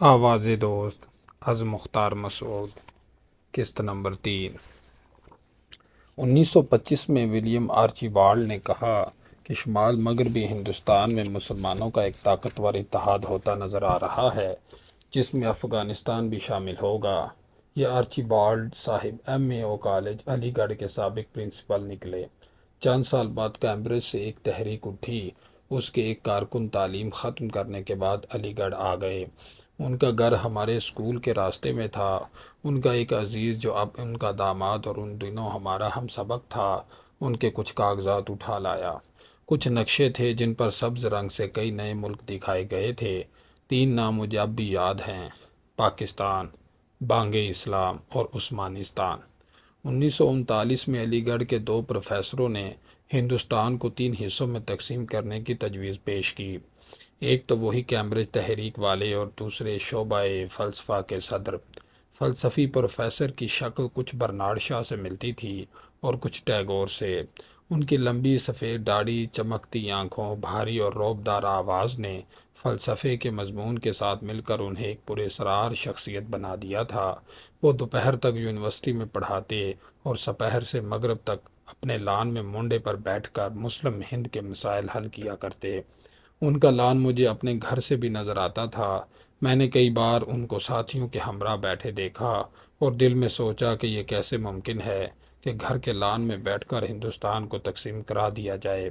آواز دوست از مختار مسعود، قسط نمبر 3۔ 1925 میں ولیم آرچیبالڈ نے کہا کہ شمال مغربی ہندوستان میں مسلمانوں کا ایک طاقتور اتحاد ہوتا نظر آ رہا ہے جس میں افغانستان بھی شامل ہوگا۔ یہ آرچیبالڈ صاحب MAO کالج علی گڑھ کے سابق پرنسپل نکلے۔ چند سال بعد کیمبرج سے ایک تحریک اٹھی۔ اس کے ایک کارکن تعلیم ختم کرنے کے بعد علی گڑھ آ گئے۔ ان کا گھر ہمارے اسکول کے راستے میں تھا۔ ان کا ایک عزیز جو اب ان کا داماد اور ان دنوں ہمارا ہم سبق تھا، ان کے کچھ کاغذات اٹھا لایا۔ کچھ نقشے تھے جن پر سبز رنگ سے کئی نئے ملک دکھائے گئے تھے۔ 3 نام مجھے اب بھی یاد ہیں: پاکستان، بانگ اسلام اور عثمانستان۔ 1939 میں علی گڑھ کے 2 پروفیسروں نے ہندوستان کو 3 حصوں میں تقسیم کرنے کی تجویز پیش کی۔ ایک تو وہی کیمبرج تحریک والے اور دوسرے شعبہ فلسفہ کے صدر۔ فلسفی پروفیسر کی شکل کچھ برنارڈ شاہ سے ملتی تھی اور کچھ ٹیگور سے۔ ان کی لمبی سفید داڑھی، چمکتی آنکھوں، بھاری اور رعبدار آواز نے فلسفے کے مضمون کے ساتھ مل کر انہیں ایک پراسرار شخصیت بنا دیا تھا۔ وہ دوپہر تک یونیورسٹی میں پڑھاتے اور سپہر سے مغرب تک اپنے لان میں مونڈے پر بیٹھ کر مسلم ہند کے مسائل حل کیا کرتے۔ ان کا لان مجھے اپنے گھر سے بھی نظر آتا تھا۔ میں نے کئی بار ان کو ساتھیوں کے ہمراہ بیٹھے دیکھا اور دل میں سوچا کہ یہ کیسے ممکن ہے کہ گھر کے لان میں بیٹھ کر ہندوستان کو تقسیم کرا دیا جائے۔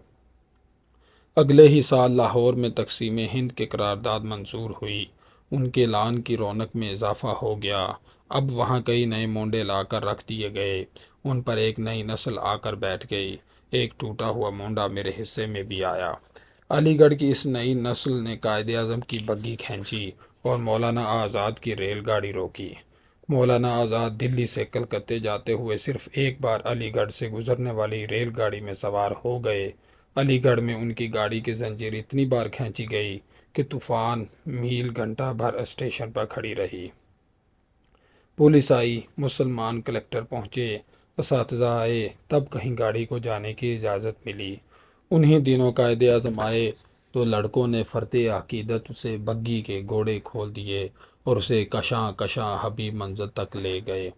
اگلے ہی سال لاہور میں تقسیم ہند کی قرارداد منظور ہوئی۔ ان کے لان کی رونق میں اضافہ ہو گیا۔ اب وہاں کئی نئے مونڈے لا کر رکھ دیے گئے۔ ان پر ایک نئی نسل آ کر بیٹھ گئی۔ ایک ٹوٹا ہوا مونڈا میرے حصے میں بھی آیا۔ علی گڑھ کی اس نئی نسل نے قائد اعظم کی بگھی کھینچی اور مولانا آزاد کی ریل گاڑی روکی۔ مولانا آزاد دلی سے کلکتے جاتے ہوئے صرف ایک بار علی گڑھ سے گزرنے والی ریل گاڑی میں سوار ہو گئے۔ علی گڑھ میں ان کی گاڑی کی زنجیر اتنی بار کھینچی گئی کہ طوفان میل گھنٹہ بھر اسٹیشن پر کھڑی رہی۔ پولیس آئی، مسلمان کلکٹر پہنچے، اساتذہ آئے، تب کہیں گاڑی کو جانے کی اجازت ملی۔ انہی دنوں قائد اعظم آئے تو لڑکوں نے فرط عقیدت سے بگھی کے گھوڑے کھول دیے اور اسے کشاں کشاں حبیب منزل تک لے گئے۔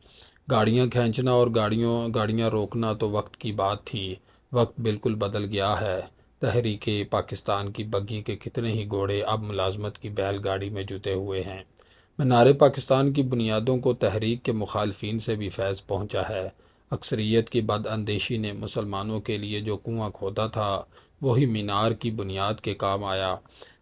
گاڑیاں کھینچنا اور گاڑیاں روکنا تو وقت کی بات تھی۔ وقت بالکل بدل گیا ہے۔ تحریک پاکستان کی بگھی کے کتنے ہی گھوڑے اب ملازمت کی بیل گاڑی میں جتے ہوئے ہیں۔ مینار پاکستان کی بنیادوں کو تحریک کے مخالفین سے بھی فیض پہنچا ہے۔ اکثریت کی بد اندیشی نے مسلمانوں کے لیے جو کنواں کھودا تھا وہی مینار کی بنیاد کے کام آیا۔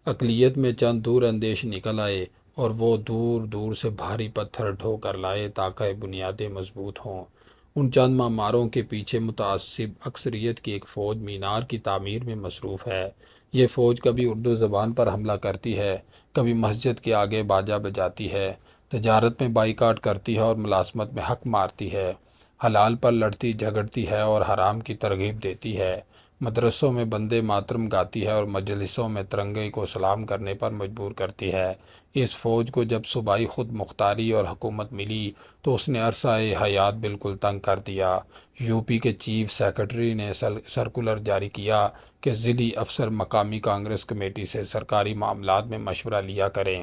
اقلیت میں چند دور اندیش نکل آئے اور وہ دور دور سے بھاری پتھر ڈھو کر لائے تاکہ بنیادیں مضبوط ہوں۔ ان چند معماروں کے پیچھے متعصب اکثریت کی ایک فوج مینار کی تعمیر میں مصروف ہے۔ یہ فوج کبھی اردو زبان پر حملہ کرتی ہے، کبھی مسجد کے آگے باجا بجاتی ہے، تجارت میں بائیکاٹ کرتی ہے اور ملازمت میں حق مارتی ہے، حلال پر لڑتی جھگڑتی ہے اور حرام کی ترغیب دیتی ہے، مدرسوں میں بندے ماترم گاتی ہے اور مجلسوں میں ترنگے کو سلام کرنے پر مجبور کرتی ہے۔ اس فوج کو جب صوبائی خود مختاری اور حکومت ملی تو اس نے عرصہ حیات بالکل تنگ کر دیا۔ UP کے چیف سیکرٹری نے سرکولر جاری کیا کہ ضلعی افسر مقامی کانگریس کمیٹی سے سرکاری معاملات میں مشورہ لیا کریں۔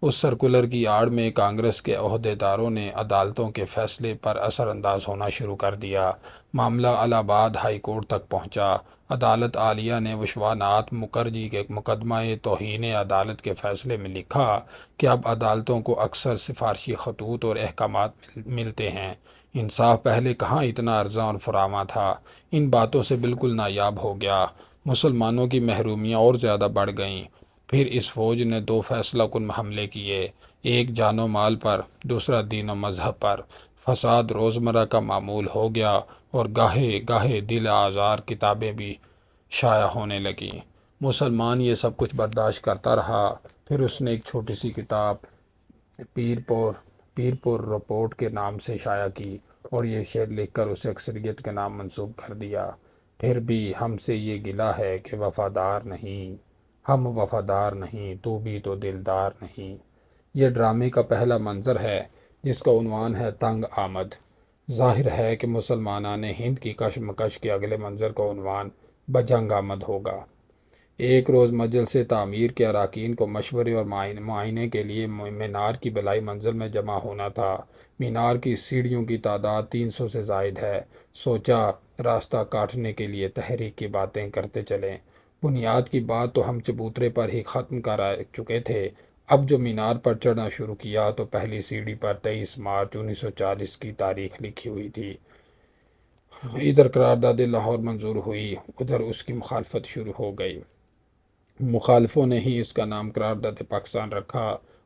اس سرکولر کی آڑ میں کانگریس کے عہدیداروں نے عدالتوں کے فیصلے پر اثر انداز ہونا شروع کر دیا۔ معاملہ الہ آباد ہائی کورٹ تک پہنچا۔ عدالت عالیہ نے وشواناتھ مکھرجی کے مقدمہ توہین عدالت کے فیصلے میں لکھا کہ اب عدالتوں کو اکثر سفارشی خطوط اور احکامات ملتے ہیں۔ انصاف پہلے کہاں اتنا ارزاں اور فراواں تھا۔ ان باتوں سے بالکل نایاب ہو گیا۔ مسلمانوں کی محرومیاں اور زیادہ بڑھ گئیں۔ پھر اس فوج نے 2 فیصلہ کن حملے کیے، ایک جان و مال پر، دوسرا دین و مذہب پر۔ فساد روزمرہ کا معمول ہو گیا اور گاہے گاہے دل آزار کتابیں بھی شائع ہونے لگیں۔ مسلمان یہ سب کچھ برداشت کرتا رہا۔ پھر اس نے ایک چھوٹی سی کتاب پیرپور رپورٹ کے نام سے شائع کی اور یہ شعر لکھ کر اسے اکثریت کے نام منسوب کر دیا: پھر بھی ہم سے یہ گلہ ہے کہ وفادار نہیں، ہم وفادار نہیں، تو بھی تو دلدار نہیں۔ یہ ڈرامے کا پہلا منظر ہے جس کا عنوان ہے تنگ آمد۔ ظاہر ہے کہ مسلمانان ہند کی کشمکش کے اگلے منظر کا عنوان بجنگ آمد ہوگا۔ ایک روز مجلس تعمیر کے اراکین کو مشورے اور معائنے کے لیے مینار کی بلائی منزل میں جمع ہونا تھا۔ مینار کی سیڑھیوں کی تعداد 300 سے زائد ہے۔ سوچا راستہ کاٹنے کے لیے تحریک کی باتیں کرتے چلیں۔ بنیاد کی بات تو ہم چبوترے پر ہی ختم کر چکے تھے، اب جو مینار پر چڑھنا شروع کیا تو پہلی سیڑھی پر 23 مارچ 1940 کی تاریخ لکھی ہوئی تھی۔ ادھر قرارداد لاہور منظور ہوئی، ادھر اس کی مخالفت شروع ہو گئی۔ مخالفوں نے ہی اس کا نام قرارداد پاکستان رکھا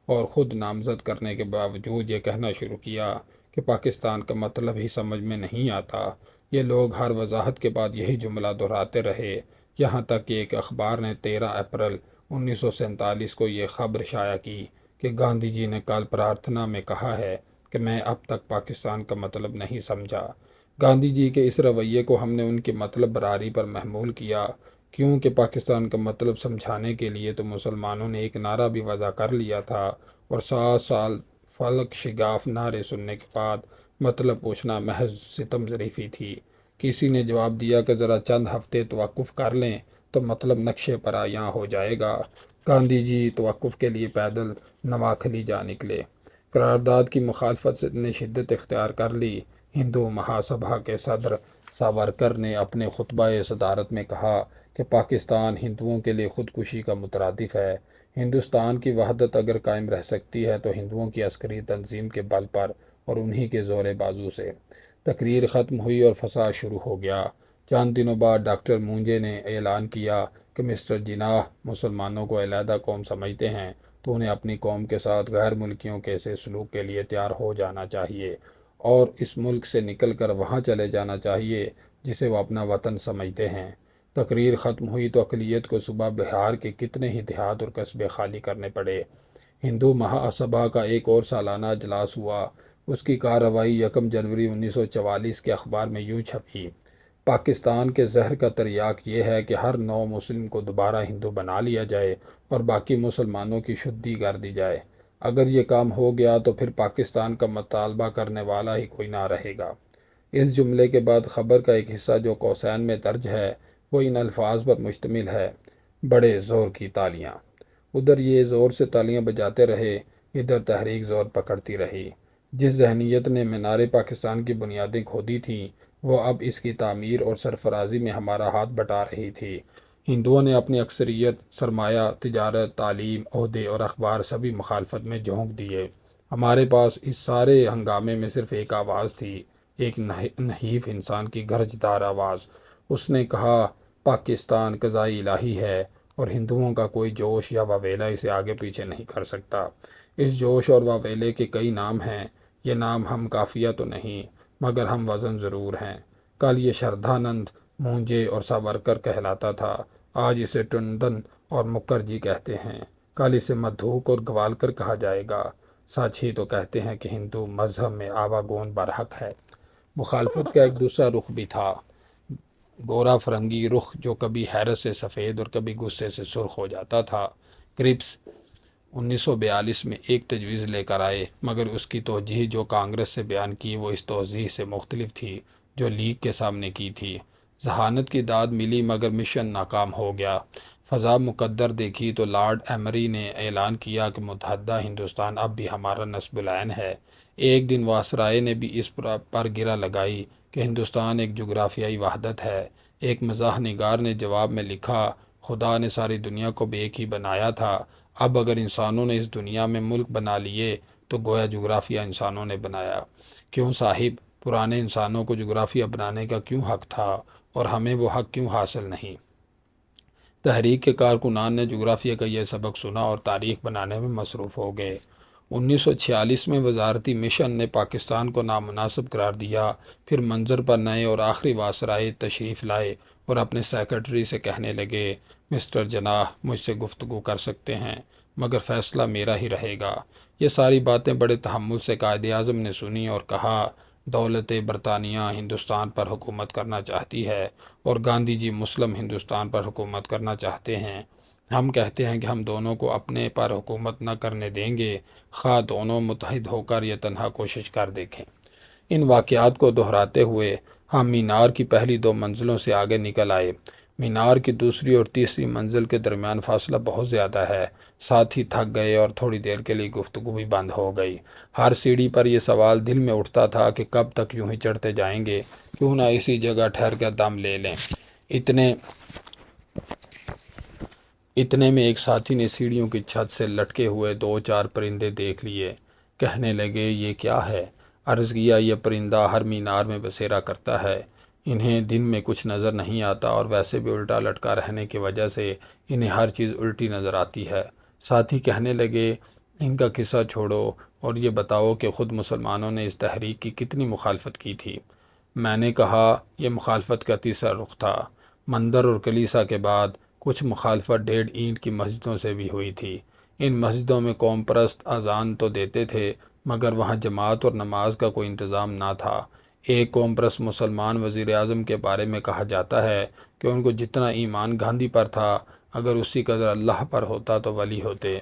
اور خود نامزد کرنے کے باوجود یہ کہنا شروع کیا کہ پاکستان کا مطلب ہی سمجھ میں نہیں آتا۔ یہ لوگ ہر وضاحت کے بعد یہی جملہ دہراتے رہے، یہاں تک کہ ایک اخبار نے 13 اپریل 1947 کو یہ خبر شائع کی کہ گاندھی جی نے کل پرارتھنا میں کہا ہے کہ میں اب تک پاکستان کا مطلب نہیں سمجھا۔ گاندھی جی کے اس رویے کو ہم نے ان کی مطلب براری پر محمول کیا، کیونکہ پاکستان کا مطلب سمجھانے کے لیے تو مسلمانوں نے ایک نعرہ بھی وضع کر لیا تھا، اور 7 سال فلک شگاف نعرے سننے کے بعد مطلب پوچھنا محض ستم ظریفی تھی۔ کسی نے جواب دیا کہ ذرا چند ہفتے توقف کر لیں تو مطلب نقشے پر عیاں ہو جائے گا۔ گاندھی جی توقف کے لیے پیدل نواکھلی جا نکلے۔ قرارداد کی مخالفت نے شدت اختیار کر لی۔ ہندو مہاسبھا کے صدر ساورکر نے اپنے خطبہ صدارت میں کہا کہ پاکستان ہندوؤں کے لیے خودکشی کا مترادف ہے۔ ہندوستان کی وحدت اگر قائم رہ سکتی ہے تو ہندوؤں کی عسکری تنظیم کے بل پر اور انہی کے زور بازو سے۔ تقریر ختم ہوئی اور فساد شروع ہو گیا۔ چند دنوں بعد ڈاکٹر مونجے نے اعلان کیا کہ مسٹر جناح مسلمانوں کو علیحدہ قوم سمجھتے ہیں تو انہیں اپنی قوم کے ساتھ غیر ملکیوں کے سے سلوک کے لیے تیار ہو جانا چاہیے اور اس ملک سے نکل کر وہاں چلے جانا چاہیے جسے وہ اپنا وطن سمجھتے ہیں۔ تقریر ختم ہوئی تو اقلیت کو صبح بہار کے کتنے ہی دیہات اور قصبے خالی کرنے پڑے۔ ہندو مہاسبھا کا ایک اور سالانہ اجلاس ہوا۔ اس کی کارروائی 1 جنوری 1944 کے اخبار میں یوں چھپی: پاکستان کے زہر کا تریاق یہ ہے کہ ہر نو مسلم کو دوبارہ ہندو بنا لیا جائے اور باقی مسلمانوں کی شدی کر دی جائے۔ اگر یہ کام ہو گیا تو پھر پاکستان کا مطالبہ کرنے والا ہی کوئی نہ رہے گا۔ اس جملے کے بعد خبر کا ایک حصہ جو قوسین میں درج ہے وہ ان الفاظ پر مشتمل ہے: بڑے زور کی تالیاں۔ ادھر یہ زور سے تالیاں بجاتے رہے، ادھر تحریک زور پکڑتی رہی۔ جس ذہنیت نے مینار پاکستان کی بنیادیں کھودی تھیں وہ اب اس کی تعمیر اور سرفرازی میں ہمارا ہاتھ بٹا رہی تھی۔ ہندوؤں نے اپنی اکثریت، سرمایہ، تجارت، تعلیم، عہدے اور اخبار سبھی مخالفت میں جھونک دیے۔ ہمارے پاس اس سارے ہنگامے میں صرف ایک آواز تھی، ایک نحیف انسان کی گرجدار آواز۔ اس نے کہا پاکستان قضاء الہی ہے اور ہندوؤں کا کوئی جوش یا واویلا اسے آگے پیچھے نہیں کر سکتا۔ اس جوش اور واویلے کے کئی نام ہیں، یہ نام ہم کافیہ تو نہیں مگر ہم وزن ضرور ہیں۔ کل یہ شردھانند، مونجے اور ساورکر کہلاتا تھا، آج اسے ٹنڈن اور مکھرجی کہتے ہیں، کل اسے مدھوک اور گوالکر کہا جائے گا۔ سچ ہی تو کہتے ہیں کہ ہندو مذہب میں آواگون برحق ہے۔ مخالفت کا ایک دوسرا رخ بھی تھا، گورا فرنگی رخ جو کبھی حیرت سے سفید اور کبھی غصے سے سرخ ہو جاتا تھا۔ کرپس 1942 میں ایک تجویز لے کر آئے مگر اس کی توجیہ جو کانگریس سے بیان کی وہ اس توجیہ سے مختلف تھی جو لیگ کے سامنے کی تھی۔ ذہانت کی داد ملی مگر مشن ناکام ہو گیا۔ فضا مقدر دیکھی تو لارڈ ایمری نے اعلان کیا کہ متحدہ ہندوستان اب بھی ہمارا نصب العین ہے۔ ایک دن واسرائے نے بھی اس پر گرہ لگائی کہ ہندوستان ایک جغرافیائی وحدت ہے۔ ایک مزاح نگار نے جواب میں لکھا خدا نے ساری دنیا کو بھی ایک ہی بنایا تھا، اب اگر انسانوں نے اس دنیا میں ملک بنا لیے تو گویا جغرافیہ انسانوں نے بنایا۔ کیوں صاحب، پرانے انسانوں کو جغرافیہ بنانے کا کیوں حق تھا اور ہمیں وہ حق کیوں حاصل نہیں؟ تحریک کے کارکنان نے جغرافیہ کا یہ سبق سنا اور تاریخ بنانے میں مصروف ہو گئے۔ 1946 میں وزارتی مشن نے پاکستان کو نامناسب قرار دیا، پھر منظر پر نئے اور آخری واسرائے تشریف لائے اور اپنے سیکرٹری سے کہنے لگے مسٹر جناح مجھ سے گفتگو کر سکتے ہیں مگر فیصلہ میرا ہی رہے گا۔ یہ ساری باتیں بڑے تحمل سے قائد اعظم نے سنی اور کہا دولت برطانیہ ہندوستان پر حکومت کرنا چاہتی ہے اور گاندھی جی مسلم ہندوستان پر حکومت کرنا چاہتے ہیں۔ ہم کہتے ہیں کہ ہم دونوں کو اپنے پر حکومت نہ کرنے دیں گے، خواہ دونوں متحد ہو کر یہ تنہا کوشش کر دیکھیں۔ ان واقعات کو دہراتے ہوئے ہم مینار کی پہلی 2 منزلوں سے آگے نکل آئے۔ مینار کی دوسری اور تیسری منزل کے درمیان فاصلہ بہت زیادہ ہے۔ ساتھ ہی تھک گئے اور تھوڑی دیر کے لیے گفتگو بھی بند ہو گئی۔ ہر سیڑھی پر یہ سوال دل میں اٹھتا تھا کہ کب تک یوں ہی چڑھتے جائیں گے، کیوں نہ اسی جگہ ٹھہر کر دم لے لیں۔ اتنے میں ایک ساتھی نے سیڑھیوں کی چھت سے لٹکے ہوئے دو چار پرندے دیکھ لیے۔ کہنے لگے، یہ کیا ہے؟ عرض کیا، یہ پرندہ ہر مینار میں بسیرا کرتا ہے۔ انہیں دن میں کچھ نظر نہیں آتا اور ویسے بھی الٹا لٹکا رہنے کی وجہ سے انہیں ہر چیز الٹی نظر آتی ہے۔ ساتھی کہنے لگے، ان کا قصہ چھوڑو اور یہ بتاؤ کہ خود مسلمانوں نے اس تحریک کی کتنی مخالفت کی تھی۔ میں نے کہا، یہ مخالفت کا تیسرا رخ تھا۔ مندر اور کلیسا کے بعد کچھ مخالفت 1.5 اینٹ کی مسجدوں سے بھی ہوئی تھی۔ ان مسجدوں میں قوم پرست اذان تو دیتے تھے، مگر وہاں جماعت اور نماز کا کوئی انتظام نہ تھا۔ ایک قوم پرست مسلمان وزیر اعظم کے بارے میں کہا جاتا ہے کہ ان کو جتنا ایمان گاندھی پر تھا، اگر اسی قدر اللہ پر ہوتا تو ولی ہوتے۔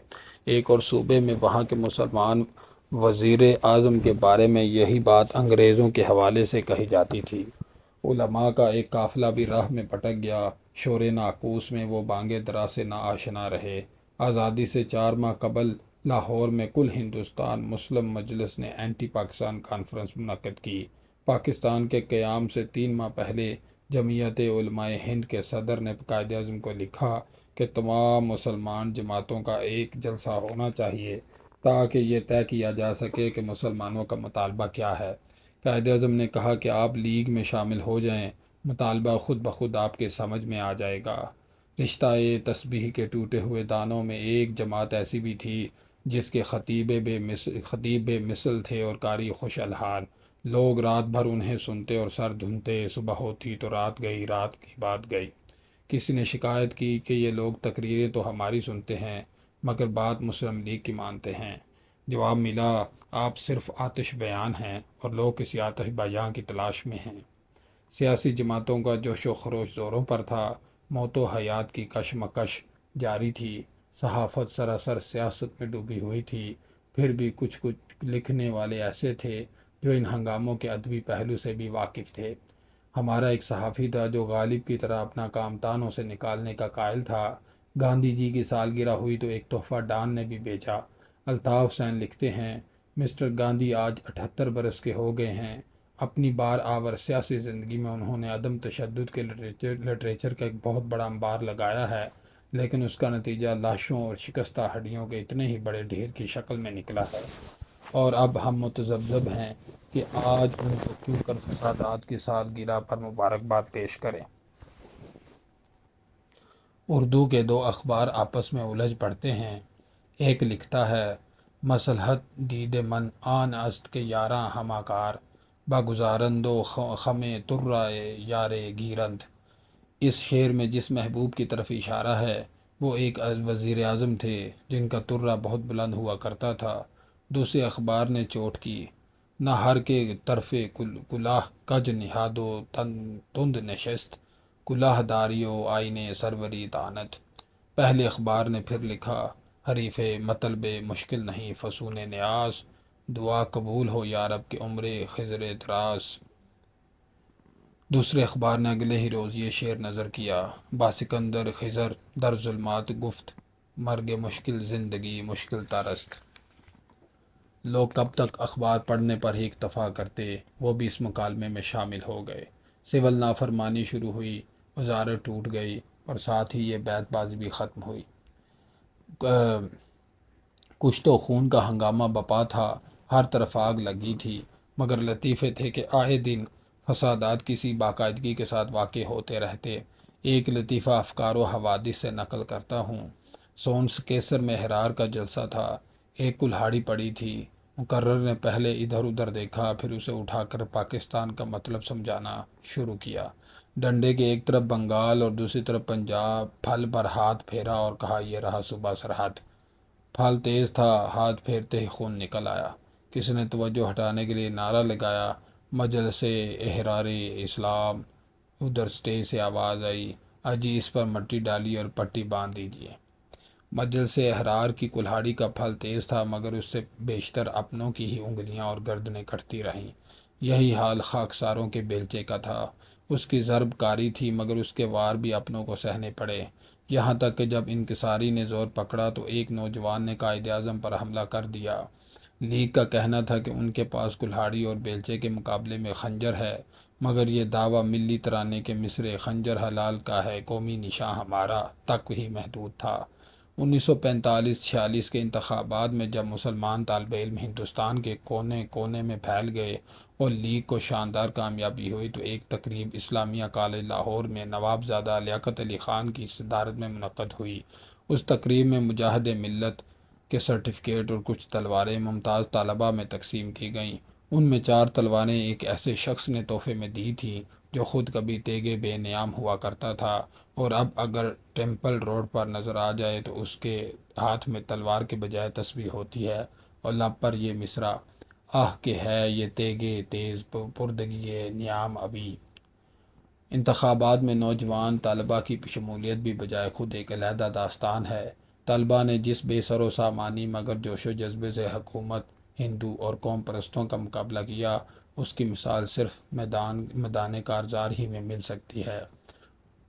ایک اور صوبے میں وہاں کے مسلمان وزیر اعظم کے بارے میں یہی بات انگریزوں کے حوالے سے کہی جاتی تھی۔ علماء کا ایک قافلہ بھی راہ میں پھٹک گیا۔ شور ناقوس میں وہ بانگے درا سے نا آشنا رہے۔ آزادی سے 4 ماہ قبل لاہور میں کل ہندوستان مسلم مجلس نے اینٹی پاکستان کانفرنس منعقد کی۔ پاکستان کے قیام سے 3 ماہ پہلے جمعیت علماء ہند کے صدر نے قائد اعظم کو لکھا کہ تمام مسلمان جماعتوں کا ایک جلسہ ہونا چاہیے تاکہ یہ طے کیا جا سکے کہ مسلمانوں کا مطالبہ کیا ہے۔ قائد اعظم نے کہا کہ آپ لیگ میں شامل ہو جائیں، مطالبہ خود بخود آپ کے سمجھ میں آ جائے گا۔ رشتہ تسبیح کے ٹوٹے ہوئے دانوں میں ایک جماعت ایسی بھی تھی جس کے خطیب بے مثل تھے اور قاری خوش الحان۔ لوگ رات بھر انہیں سنتے اور سر دھنتے، صبح ہوتی تو رات گئی، رات کی بات گئی۔ کسی نے شکایت کی کہ یہ لوگ تقریریں تو ہماری سنتے ہیں مگر بات مسلم لیگ کی مانتے ہیں۔ جواب ملا، آپ صرف آتش بیان ہیں اور لوگ کسی آتش بیان کی تلاش میں ہیں۔ سیاسی جماعتوں کا جوش و خروش زوروں پر تھا۔ موت و حیات کی کشمکش جاری تھی۔ صحافت سراسر سیاست میں ڈوبی ہوئی تھی۔ پھر بھی کچھ لکھنے والے ایسے تھے جو ان ہنگاموں کے ادبی پہلو سے بھی واقف تھے۔ ہمارا ایک صحافی تھا جو غالب کی طرح اپنا کام تانوں سے نکالنے کا قائل تھا۔ گاندھی جی کی سالگرہ ہوئی تو ایک تحفہ ڈان نے بھی بھیجا۔ الطاف حسین لکھتے ہیں، مسٹر گاندھی آج 78 برس کے ہو گئے ہیں۔ اپنی بار آور سیاسی زندگی میں انہوں نے عدم تشدد کے لٹریچر کا ایک بہت بڑا انبار لگایا ہے، لیکن اس کا نتیجہ لاشوں اور شکستہ ہڈیوں کے اتنے ہی بڑے ڈھیر کی شکل میں نکلا ہے، اور اب ہم متذبذب ہیں کہ آج ان کو کیوں کر فسادات کی سالگرہ پر مبارکباد پیش کریں۔ اردو کے 2 اخبار آپس میں الجھ پڑتے ہیں۔ ایک لکھتا ہے، مصلحت دید من آن است کے یاراں ہمہ کار، بگزارند و خم ترائے یار گیرند۔ اس شعر میں جس محبوب کی طرف اشارہ ہے وہ ایک وزیر اعظم تھے جن کا ترا بہت بلند ہوا کرتا تھا۔ دوسرے اخبار نے چوٹ کی، نہ ہر کے طرف کلاه کج نہاد و تند نشست، کلاه داری و آئین سروری دانت۔ پہلے اخبار نے پھر لکھا، حریف مطلب مشکل نہیں فسون نیاز، دعا قبول ہو یارب کہ عمر خضر دراز۔ دوسرے اخبار نے اگلے ہی روز یہ شعر نظر کیا، باسکندر خضر در ظلمات گفت، مرگ مشکل زندگی مشکل ترست۔ لوگ کب تک اخبار پڑھنے پر ہی اکتفا کرتے، وہ بھی اس مکالمے میں شامل ہو گئے۔ سول نافرمانی شروع ہوئی، وزارت ٹوٹ گئی اور ساتھ ہی یہ بیت بازی بھی ختم ہوئی۔ کچھ تو خون کا ہنگامہ بپا تھا، ہر طرف آگ لگی تھی، مگر لطیفے تھے کہ آئے دن فسادات کسی باقاعدگی کے ساتھ واقع ہوتے رہتے۔ ایک لطیفہ افکار و حوادث سے نقل کرتا ہوں۔ سونس کیسر میں احرار کا جلسہ تھا۔ ایک کلہاڑی پڑی تھی۔ مقرر نے پہلے ادھر ادھر دیکھا، پھر اسے اٹھا کر پاکستان کا مطلب سمجھانا شروع کیا۔ ڈنڈے کے ایک طرف بنگال اور دوسری طرف پنجاب، پھل پر ہاتھ پھیرا اور کہا، یہ رہا صوبہ سرحد۔ پھل تیز تھا، ہاتھ پھیرتے ہی خون نکل آیا۔ کسی نے توجہ ہٹانے کے لیے نعرہ لگایا، مجلس احرار اسلام۔ ادھر سٹیج سے آواز آئی، اجی اس پر مٹی ڈالی اور پٹی باندھ دیجیے۔ مجلس احرار کی کلہاڑی کا پھل تیز تھا، مگر اس سے بیشتر اپنوں کی ہی انگلیاں اور گردنیں کٹتی رہیں۔ یہی حال خاکساروں کے بیلچے کا تھا۔ اس کی ضرب کاری تھی، مگر اس کے وار بھی اپنوں کو سہنے پڑے، یہاں تک کہ جب انکساری نے زور پکڑا تو ایک نوجوان نے قائد اعظم پر حملہ کر دیا۔ لیگ کا کہنا تھا کہ ان کے پاس کلہاڑی اور بیلچے کے مقابلے میں خنجر ہے، مگر یہ دعویٰ ملی ترانے کے مصرعے خنجر حلال کا ہے قومی نشاں ہمارا تک ہی محدود تھا۔ 1945-46 کے انتخابات میں جب مسلمان طالب علم ہندوستان کے کونے کونے میں پھیل گئے اور لیگ کو شاندار کامیابی ہوئی تو ایک تقریب اسلامیہ کالج لاہور میں نوابزادہ لیاقت علی خان کی صدارت میں منعقد ہوئی۔ اس تقریب میں مجاہد ملت کے سرٹیفکیٹ اور کچھ تلواریں ممتاز طلباء میں تقسیم کی گئیں۔ ان میں 4 تلواریں ایک ایسے شخص نے تحفے میں دی تھیں جو خود کبھی تیگے بے نیام ہوا کرتا تھا، اور اب اگر ٹیمپل روڈ پر نظر آ جائے تو اس کے ہاتھ میں تلوار کے بجائے تسبیح ہوتی ہے اور لب پر یہ مصرع: آہ کہ ہے یہ تیگے تیز پردگی نیام ابھی۔ انتخابات میں نوجوان طلباء کی شمولیت بھی بجائے خود ایک علیحدہ داستان ہے۔ طلباء نے جس بے سر و سامانی مگر جوش و جذبے سے حکومت، ہندو اور قوم پرستوں کا مقابلہ کیا، اس کی مثال صرف میدان کارزار ہی میں مل سکتی ہے۔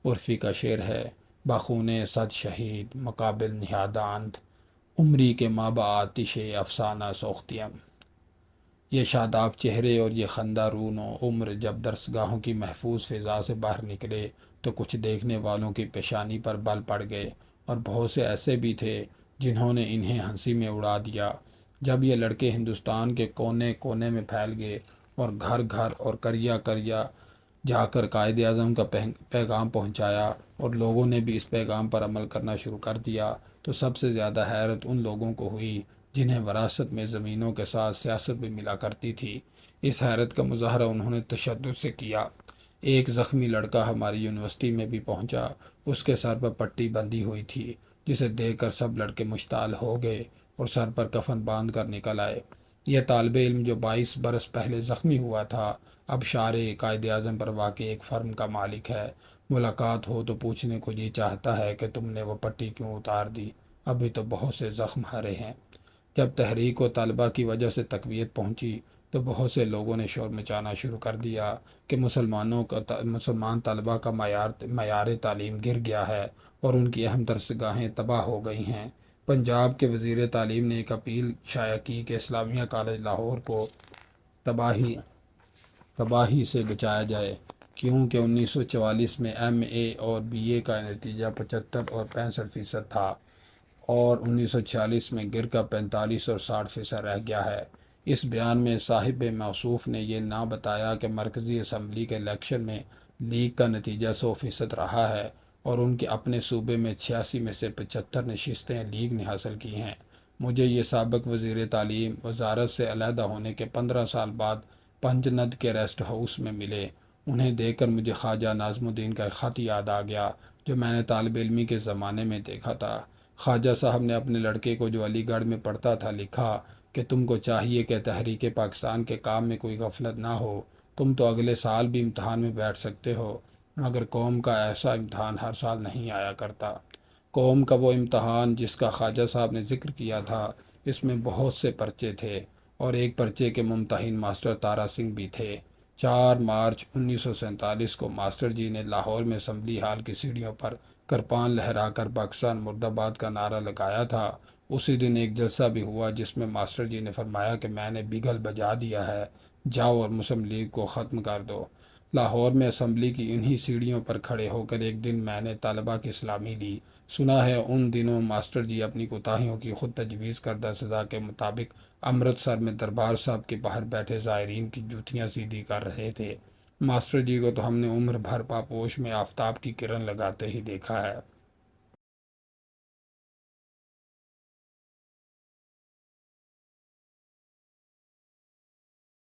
عرفی کا شعر ہے: بخون صد شہید مقابل نہادہ اندھ، عمری کے مابع آتش افسانہ سوختیم۔ یہ شاداب چہرے اور یہ خندہ رو نو عمر جب درسگاہوں کی محفوظ فضا سے باہر نکلے تو کچھ دیکھنے والوں کی پیشانی پر بل پڑ گئے، اور بہت سے ایسے بھی تھے جنہوں نے انہیں ہنسی میں اڑا دیا۔ جب یہ لڑکے ہندوستان کے کونے کونے میں پھیل گئے اور گھر گھر اور قریہ قریہ جا کر قائد اعظم کا پیغام پہنچایا اور لوگوں نے بھی اس پیغام پر عمل کرنا شروع کر دیا، تو سب سے زیادہ حیرت ان لوگوں کو ہوئی جنہیں وراثت میں زمینوں کے ساتھ سیاست بھی ملا کرتی تھی۔ اس حیرت کا مظاہرہ انہوں نے تشدد سے کیا۔ ایک زخمی لڑکا ہماری یونیورسٹی میں بھی پہنچا، اس کے سر پر پٹی بندھی ہوئی تھی، جسے دیکھ کر سب لڑکے مشتعل ہو گئے اور سر پر کفن باندھ کر نکل آئے۔ یہ طالب علم جو 22 برس پہلے زخمی ہوا تھا، اب شارع قائد اعظم پر واقع ایک فرم کا مالک ہے۔ ملاقات ہو تو پوچھنے کو جی چاہتا ہے کہ تم نے وہ پٹی کیوں اتار دی، ابھی تو بہت سے زخم ہرے ہیں۔ جب تحریک و طلبہ کی وجہ سے تقویت پہنچی تو بہت سے لوگوں نے شور مچانا شروع کر دیا کہ مسلمان طلبہ کا معیار تعلیم گر گیا ہے اور ان کی اہم درسگاہیں تباہ ہو گئی ہیں۔ پنجاب کے وزیر تعلیم نے ایک اپیل شائع کی کہ اسلامیہ کالج لاہور کو تباہی سے بچایا جائے، کیونکہ 1944 میں ایم اے اور بی اے کا نتیجہ 75 اور 65% تھا اور 1946 میں گر کر 45 اور 60% رہ گیا ہے۔ اس بیان میں صاحب موصوف نے یہ نہ بتایا کہ مرکزی اسمبلی کے الیکشن میں لیگ کا نتیجہ 100% رہا ہے اور ان کے اپنے صوبے میں 86 میں سے 75 نشستیں لیگ نے حاصل کی ہیں۔ مجھے یہ سابق وزیر تعلیم وزارت سے علیحدہ ہونے کے 15 سال بعد پنجند کے ریسٹ ہاؤس میں ملے۔ انہیں دیکھ کر مجھے خواجہ ناظم الدین کا ایک خط یاد آ گیا جو میں نے طالب علمی کے زمانے میں دیکھا تھا۔ خواجہ صاحب نے اپنے لڑکے کو جو علی گڑھ میں پڑھتا تھا لکھا کہ تم کو چاہیے کہ تحریک پاکستان کے کام میں کوئی غفلت نہ ہو، تم تو اگلے سال بھی امتحان میں بیٹھ سکتے ہو، مگر قوم کا ایسا امتحان ہر سال نہیں آیا کرتا۔ قوم کا وہ امتحان جس کا خواجہ صاحب نے ذکر کیا تھا، اس میں بہت سے پرچے تھے اور ایک پرچے کے ممتحن ماسٹر تارا سنگھ بھی تھے۔ 4 مارچ 1947 کو ماسٹر جی نے لاہور میں اسمبلی ہال کی سیڑھیوں پر کرپان لہرا کر پاکستان مرد آباد کا نعرہ لگایا تھا۔ اسی دن ایک جلسہ بھی ہوا جس میں ماسٹر جی نے فرمایا کہ میں نے بگل بجا دیا ہے، جاؤ اور مسلم لیگ کو ختم کر دو۔ لاہور میں اسمبلی کی انہی سیڑھیوں پر کھڑے ہو کر ایک دن میں نے طلباء کی سلامی لی۔ سنا ہے ان دنوں ماسٹر جی اپنی کوتاہیوں کی خود تجویز کردہ سزا کے مطابق امرتسر میں دربار صاحب کے باہر بیٹھے زائرین کی جوتیاں سیدھی کر رہے تھے۔ ماسٹر جی کو تو ہم نے عمر بھر پاپوش میں آفتاب کی کرن لگاتے ہی دیکھا ہے۔